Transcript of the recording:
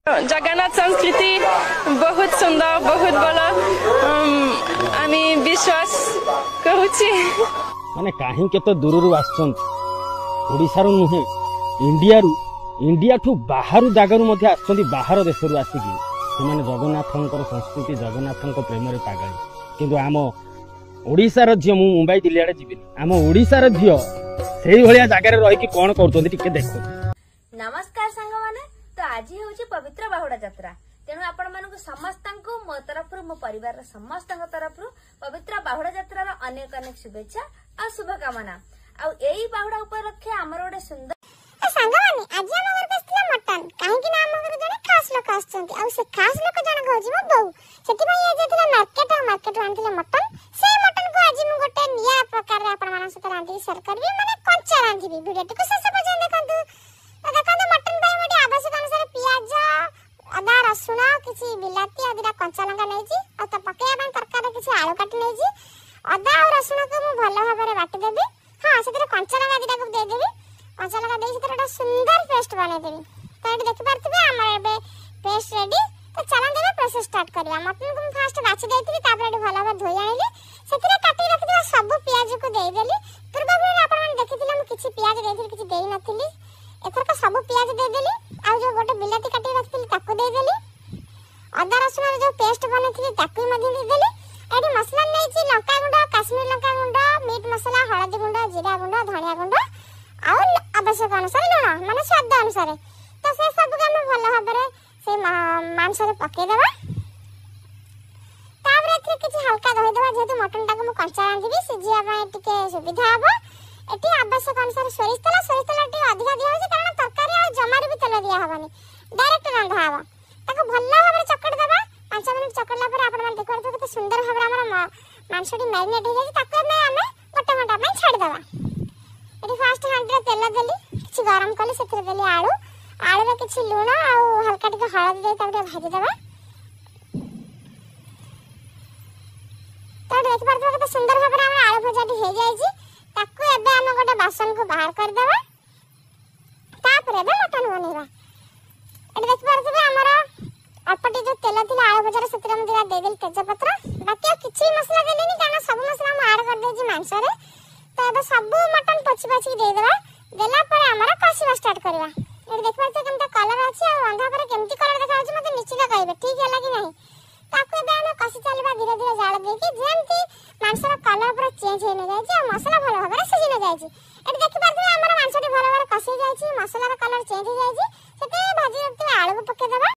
जगन्नाथ संस्कृति बहुत सुंदर बहुत बड़ा आमी विश्वास कहुछि माने काहे के तो दूररू आछन ओडिसा रो नुहे इंडिया ठू बाहर जगारू मध्ये आछन बाहर देशरू आसिकी से माने जगन्नाथंकर संस्कृति जगन्नाथंकर प्रेम रे पागल किंतु आम ओडिसा रो झियो मु मुंबई दिल्ली आडे जिबिनी आम ओडिसा रो झियो सेही भलिया जगार रही कि कोन करतोंती टिके देखो। नमस्कार सांग माने तो आज होची पवित्र बाहुडा यात्रा तेणु आपण मानक समस्त मो तरफ मो परिवार समस्त तरफ पवित्र बाहुडा यात्रा अनेक अनेक शुभेच्छा और शुभकामना आ एई बाहुडा उपलक्षे हमर ओडे सुंदर सांग माने आज हम घर बसला मटन काहे कि ना हम घर जने खास लोक आछंती आ से खास लोक जने कहउजी मो बहू सेति भाई आज जेतला मार्केट आनथिले मटन से मटन को आज मु गोटे निया प्रकार रे आपण मानन सते रांधी शेयर करबी माने कंचा रांधीबी वीडियो को शेष पर्यंत देखंतु देखंतु मटन भाई मोटे आवश्यक अनुसार पियाज अदा रसुण किछि बिलाती आदिरा कंचा लंका नेजी आ त पकेया बन तरकारी किछि आलू काटी नेजी अदा और रसुण को मु भलो भाबरे बाटी देबी हां सेतिर कंचा लंका आदिरा को दे देबी कंचा लंका देई सेतिर एटा सुंदर पेस्ट बने देबी तो एटा देखि परथिबे हमर एबे पेस्ट रेडी तो चलन देबे प्रोसेस स्टार्ट करिया मटन को फास्ट बाछि देइथिबी तापर एटा भलो भाबरे धोई आनिली सेतिर काटी रखिदिबा सब पियाज को देई देली पूर्वबेले आपण मन देखिथिले मु किछि पियाज देइथिली किछि देई नथिली एथर का सब पियाज दे देली आ जो गोटे बिलाती काटी रखिथिली ताको दे देली अदा रसुण जो पेस्ट बनेथिली ताको मध्ये दे देली एडी मसला नेछि लंका गुंड काश्मीर लंका गुंड मीट मसला हळदी गुंड जीरा गुंड धनिया गुंड आ आवश्यक अनुसार लूण माने स्वाद अनुसार तो से सब के हम भलो भाबरे से मांस रे पके देबा ताबरे एथि किछि हल्का दहि देबा जेतु मटन टाको मु कंचा रांधिबी सिजिया पय टिके सुविधा हबो एटी आवश्यक अनुसार सोरिष तेल टी अधिक दिया होय कारण तरकारी आ जमारे भी तेल दिया हबानी डायरेक्ट रंधा हबा ताको भल्ला भाबरे चकट देबा 5 मिनिट चकटला पर आपण मन देखो केते सुंदर भाबरे हमर मांसटी मैरिनेट हो जाय ताको हमें गोटे घंटा में छाड़ देबा एटी फास्ट हांडी रे तेल देली किछि गरम कले सेतिर देली आलू रे किछि लूण आ हल्का टिके हळद दे ताके भाजी देबा तो देख परथबा केते सुंदर भाबरे हमर आलू भजाटी हो जाय छी ताको एबे हम गोटे बासन को बाहर कर देबा तापर एबे मटन बनेबा एटी देख परथबे हमर अल्पटी जो तेल थिला आलू भजार सेतिर हम दिला दे देल तेजपत्र बाकी किछि मसला देलेनी काना सब मसला हम ऐड कर दे छी मांस रे तो एबे सब मटन पछि पछि दे देबा देला पर हमरा कसिबा स्टार्ट करबा एटी देख परथबे केमता कलर अछि आ रंधा पर केमती कलर देखा अछि मते निश्चित कहबे ठीक हैला कि नहीं ताको एबे हम कसी चलबा धीरे धीरे जाळ देकी जेमती मांसर कलर पूरा चेंज होने जाय छी आ मसला भलो भाबरे सिझि न जाय छी एटी देखि परथबे हमर मांसटी भलो भाबरे कसी जाय छी मसलार कलर चेंज हो जाय छी सेते भाजी आलू को पके देबा